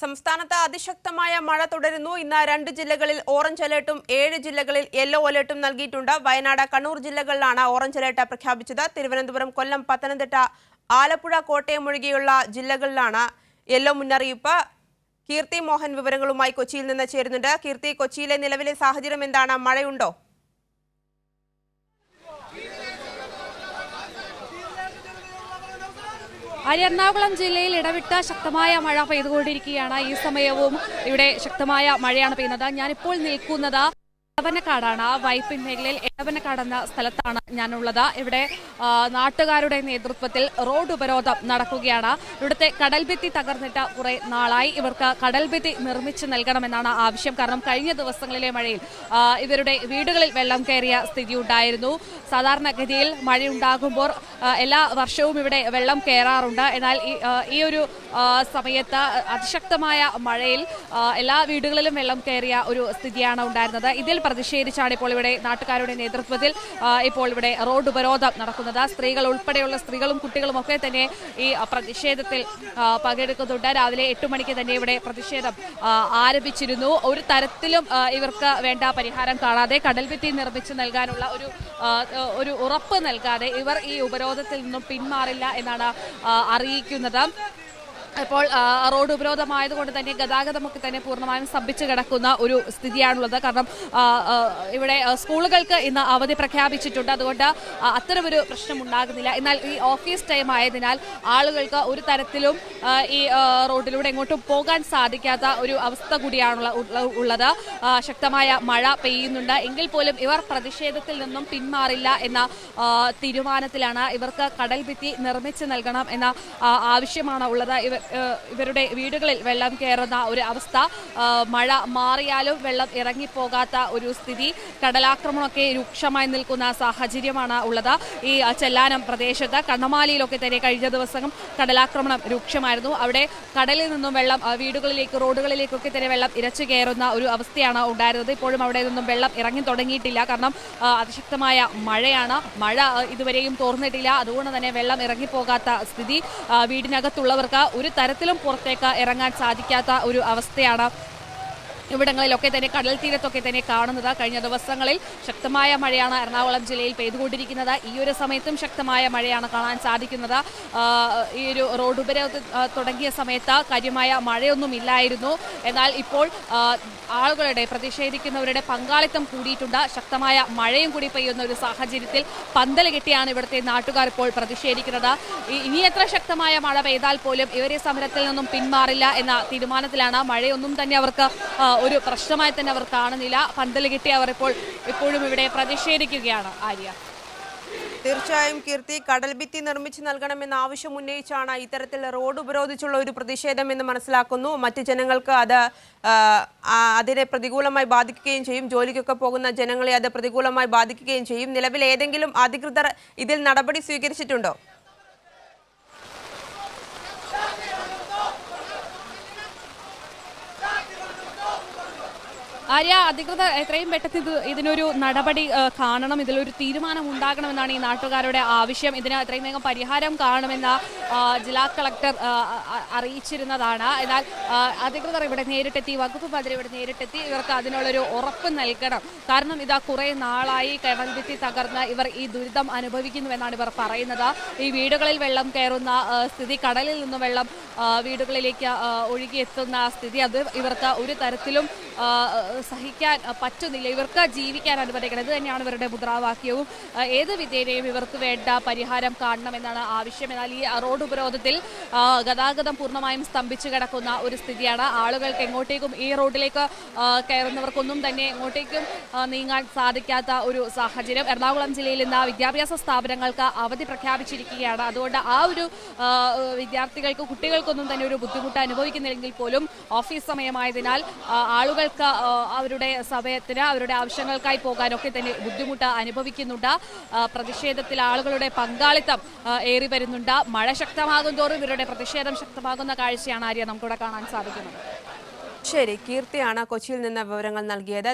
സംസ്ഥാനത്ത് അതിശക്തമായ മഴ തുടരുന്നു. ഇന്ന് 2 ജില്ലകളിൽ ഓറഞ്ച് അലർട്ടും 7 ജില്ലകളിൽ യെല്ലോ അലർട്ടും നൽകിയിട്ടുണ്ട്. വയനാട്, കണ്ണൂർ ജില്ലകളിലാണ് ഓറഞ്ച് അലർട്ട് പ്രഖ്യാപിച്ചത്. തിരുവനന്തപുരം, കൊല്ലം, പത്തനംതിട്ട, ആലപ്പുഴ, കോട്ടയം ഒഴികെയുള്ള ജില്ലകളിലാണ് യെല്ലോ മുന്നറിയിപ്പ്. കീർത്തി മോഹൻ വിവരങ്ങളുമായി കൊച്ചിയിൽ നിന്ന് ചേരുന്നുണ്ട്. കീർത്തി, കൊച്ചിയിലെ നിലവിലെ സാഹചര്യം എന്താണ്? മഴയുണ്ടോ? എറണാകുളം ജില്ലയിൽ ഇടവിട്ട ശക്തമായ മഴ പെയ്തുകൊണ്ടിരിക്കുകയാണ്. ഈ സമയവും ഇവിടെ ശക്തമായ മഴയാണ് പെയ്യുന്നത്. ഞാനിപ്പോൾ നിൽക്കുന്നത് എടവനക്കാടാണ്. വൈപ്പിൻ മേഖലയിൽ എടവനക്കാട് എന്ന സ്ഥലത്താണ് ഞാനുള്ളത്. ഇവിടെ നാട്ടുകാരുടെ നേതൃത്വത്തിൽ റോഡ് ഉപരോധം നടക്കുകയാണ്. ഇവിടുത്തെ കടൽഭിത്തി തകർന്നിട്ട് കുറെ നാളായി. ഇവർക്ക് കടൽഭിത്തി നിർമ്മിച്ച് നൽകണമെന്നാണ് ആവശ്യം. കാരണം കഴിഞ്ഞ ദിവസങ്ങളിലെ മഴയിൽ ഇവരുടെ വീടുകളിൽ വെള്ളം കയറിയ സ്ഥിതി ഉണ്ടായിരുന്നു. സാധാരണഗതിയിൽ മഴയുണ്ടാകുമ്പോൾ എല്ലാ വർഷവും ഇവിടെ വെള്ളം കയറാറുണ്ട്. എന്നാൽ ഈ ഒരു സമയത്ത് അതിശക്തമായ മഴയിൽ എല്ലാ വീടുകളിലും വെള്ളം കയറിയ ഒരു സ്ഥിതിയാണ് ഉണ്ടായിരുന്നത്. ഇതിൽ പ്രതിഷേധിച്ചാണ് ഇപ്പോൾ ഇവിടെ നാട്ടുകാരുടെ നേതൃത്വത്തിൽ ഇപ്പോൾ ഇവിടെ റോഡ് ഉപരോധം നടക്കുന്നത്. സ്ത്രീകൾ ഉൾപ്പെടെയുള്ള സ്ത്രീകളും കുട്ടികളും ഒക്കെ തന്നെ ഈ പ്രതിഷേധത്തിൽ പങ്കെടുക്കുന്നുണ്ട്. രാവിലെ 8 മണിക്ക് തന്നെ ഇവിടെ പ്രതിഷേധം ആരംഭിച്ചിരുന്നു. ഒരു തരത്തിലും ഇവർക്ക് വേണ്ട പരിഹാരം കാണാതെ, കടൽഭിത്തി നിർമ്മിച്ച് നൽകാനുള്ള ഒരു ഉറപ്പ് നൽകാതെ ഇവർ ഈ ഉപരോധത്തിൽ നിന്നും പിന്മാറില്ല എന്നാണ് അറിയിക്കുന്നത്. ഇപ്പോൾ റോഡ് ഉപരോധമായതുകൊണ്ട് തന്നെ ഗതാഗതമൊക്കെ തന്നെ പൂർണ്ണമായും സ്തംഭിച്ച് കിടക്കുന്ന ഒരു സ്ഥിതിയാണുള്ളത്. കാരണം ഇവിടെ സ്കൂളുകൾക്ക് ഇന്ന് അവധി പ്രഖ്യാപിച്ചിട്ടുണ്ട്. അതുകൊണ്ട് അത്തരമൊരു പ്രശ്നം ഉണ്ടാകുന്നില്ല. എന്നാൽ ഈ ഓഫീസ് ടൈം ആയതിനാൽ ആളുകൾക്ക് ഒരു തരത്തിലും ഈ റോഡിലൂടെ എങ്ങോട്ടും പോകാൻ സാധിക്കാത്ത ഒരു അവസ്ഥ കൂടിയാണ് ഉള്ളത്. ശക്തമായ മഴ പെയ്യുന്നുണ്ട്. എങ്കിൽ പോലും ഇവർ പ്രതിഷേധത്തിൽ നിന്നും പിന്മാറില്ല എന്ന തീരുമാനത്തിലാണ്. ഇവർക്ക് കടൽഭിത്തി നിർമ്മിച്ച് നൽകണം എന്ന ആവശ്യമാണ് ഉള്ളത്. ഇവരുടെ വീടുകളിൽ വെള്ളം കയറുന്ന ഒരു അവസ്ഥ, മഴ മാറിയാലും വെള്ളം ഇറങ്ങിപ്പോകാത്ത ഒരു സ്ഥിതി, കടലാക്രമണമൊക്കെ രൂക്ഷമായി നിൽക്കുന്ന സാഹചര്യമാണ് ഉള്ളത്. ഈ ചെല്ലാനം പ്രദേശത്ത് കണ്ണമാലിയിലൊക്കെ തന്നെ കഴിഞ്ഞ ദിവസം കടലാക്രമണം രൂക്ഷമായിരുന്നു. അവിടെ കടലിൽ നിന്നും വെള്ളം വീടുകളിലേക്ക്, റോഡുകളിലേക്കൊക്കെ തന്നെ വെള്ളം ഇരച്ചു കയറുന്ന ഒരു അവസ്ഥയാണ് ഉണ്ടായിരുന്നത്. ഇപ്പോഴും അവിടെ നിന്നും വെള്ളം ഇറങ്ങി തുടങ്ങിയിട്ടില്ല. കാരണം അതിശക്തമായ മഴയാണ്. മഴ ഇതുവരെയും തോർന്നിട്ടില്ല. അതുകൊണ്ട് തന്നെ വെള്ളം ഇറങ്ങിപ്പോകാത്ത സ്ഥിതി. വീടിനകത്തുള്ളവർക്ക് ഒരു തരത്തിലും പുറത്തേക്ക് ഇറങ്ങാൻ സാധിക്കാത്ത ഒരു അവസ്ഥയാണ് ഇവിടങ്ങളിലൊക്കെ തന്നെ, കടൽ തീരത്തൊക്കെ തന്നെ കാണുന്നത്. കഴിഞ്ഞ ദിവസങ്ങളിൽ ശക്തമായ മഴയാണ് എറണാകുളം ജില്ലയിൽ പെയ്തുകൊണ്ടിരിക്കുന്നത്. ഈ ഒരു സമയത്തും ശക്തമായ മഴയാണ് കാണാൻ സാധിക്കുന്നത്. ഈ ഒരു റോഡ് ഉപരോധം തുടങ്ങിയ സമയത്ത് കാര്യമായ മഴയൊന്നും ഇല്ലായിരുന്നു. എന്നാൽ ഇപ്പോൾ ആളുകളുടെ, പ്രതിഷേധിക്കുന്നവരുടെ പങ്കാളിത്തം കൂടിയിട്ടുണ്ട്. ശക്തമായ മഴയും കൂടി പെയ്യുന്ന ഒരു സാഹചര്യത്തിൽ പന്തൽ കെട്ടിയാണ് ഇവിടുത്തെ നാട്ടുകാർ ഇപ്പോൾ പ്രതിഷേധിക്കുന്നത്. ഇനി എത്ര ശക്തമായ മഴ പെയ്താൽ പോലും ഇവരെ സമരത്തിൽ നിന്നും പിന്മാറില്ല എന്ന തീരുമാനത്തിലാണ്. മഴയൊന്നും തന്നെ അവർക്ക് ഒരു പ്രശ്നമായി തന്നെ അവർ കാണുന്നില്ല. പന്തൽ കിട്ടി അവർ ഇപ്പോഴും ഇവിടെ പ്രതിഷേധിക്കുകയാണ്. ആര്യ, തീർച്ചയായും കീർത്തി, കടൽഭിത്തി നിർമ്മിച്ച് നൽകണമെന്ന ആവശ്യം ഉന്നയിച്ചാണ് ഇത്തരത്തിൽ റോഡ് ഉപരോധിച്ചുള്ള ഒരു പ്രതിഷേധം എന്ന് മനസ്സിലാക്കുന്നു. മറ്റ് ജനങ്ങൾക്ക് അതിനെ പ്രതികൂലമായി ബാധിക്കുകയും ചെയ്യും. ജോലിക്കൊക്കെ പോകുന്ന ജനങ്ങളെ അത് പ്രതികൂലമായി ബാധിക്കുകയും ചെയ്യും. നിലവിൽ ഏതെങ്കിലും അധികൃതർ ഇതിൽ നടപടി സ്വീകരിച്ചിട്ടുണ്ടോ? ആര്യ, അധികൃതർ എത്രയും പെട്ടെന്ന് ഇതിനൊരു നടപടി കാണണം, ഇതിലൊരു തീരുമാനം ഉണ്ടാകണമെന്നാണ് ഈ നാട്ടുകാരുടെ ആവശ്യം. ഇതിന് എത്രയും വേഗം പരിഹാരം കാണണമെന്ന ജില്ലാ കളക്ടർ അറിയിച്ചിരുന്നതാണ്. എന്നാൽ അധികൃതർ ഇവിടെ നേരിട്ടെത്തി, വകുപ്പ് മന്ത്രി ഇവിടെ നേരിട്ടെത്തി ഇവർക്ക് അതിനുള്ളൊരു ഉറപ്പ് നൽകണം. കാരണം ഇതാ കുറെ നാളായി കടൽഭിത്തി തകർന്ന് ഇവർ ഈ ദുരിതം അനുഭവിക്കുന്നുവെന്നാണ് ഇവർ പറയുന്നത്. ഈ വീടുകളിൽ വെള്ളം കയറുന്ന സ്ഥിതി, കടലിൽ നിന്നും വെള്ളം വീടുകളിലേക്ക് ഒഴുകിയെത്തുന്ന സ്ഥിതി, അത് ഇവർക്ക് ഒരു തരത്തിലും സഹിക്കാൻ പറ്റുന്നില്ല. ഇവർക്ക് ജീവിക്കാൻ അനുവദിക്കണം. ഇത് തന്നെയാണ് ഇവരുടെ മുദ്രാവാക്യവും. ഏത് വിധേനയും ഇവർക്ക് വേണ്ട പരിഹാരം കാണണമെന്നാണ് ആവശ്യം. എന്നാൽ ഈ റോഡ് ഉപരോധത്തിൽ ഗതാഗതം പൂർണ്ണമായും സ്തംഭിച്ചു കിടക്കുന്ന ഒരു സ്ഥിതിയാണ്. ആളുകൾക്ക് എങ്ങോട്ടേക്കും, ഈ റോഡിലേക്ക് കയറുന്നവർക്കൊന്നും തന്നെ എങ്ങോട്ടേക്കും നീങ്ങാൻ സാധിക്കാത്ത ഒരു സാഹചര്യം. എറണാകുളം ജില്ലയിൽ ഇന്ന് വിദ്യാഭ്യാസ സ്ഥാപനങ്ങൾക്ക് അവധി പ്രഖ്യാപിച്ചിരിക്കുകയാണ്. അതുകൊണ്ട് ആ ഒരു വിദ്യാർത്ഥികൾക്ക്, കുട്ടികൾക്കൊന്നും തന്നെ ഒരു ബുദ്ധിമുട്ട് അനുഭവിക്കുന്നില്ലെങ്കിൽ പോലും ഓഫീസ് സമയമായതിനാൽ ആളുകൾക്ക് അവരുടെ സമയത്തിന്, അവരുടെ ആവശ്യങ്ങൾക്കായി പോകാനൊക്കെ തന്നെ ബുദ്ധിമുട്ട് അനുഭവിക്കുന്നുണ്ട്. പ്രതിഷേധത്തിൽ ആളുകളുടെ പങ്കാളിത്തം ഏറി വരുന്നുണ്ട്. മഴ ശക്തമാകും തോറും ഇവരുടെ പ്രതിഷേധം ശക്തമാകുന്ന കാഴ്ചയാണ് ആര്യ നമുക്കിവിടെ കാണാൻ സാധിക്കുന്നത്. ശരി, കീർത്തിയാണ് കൊച്ചിയിൽ നിന്ന് വിവരങ്ങൾ നൽകിയത്.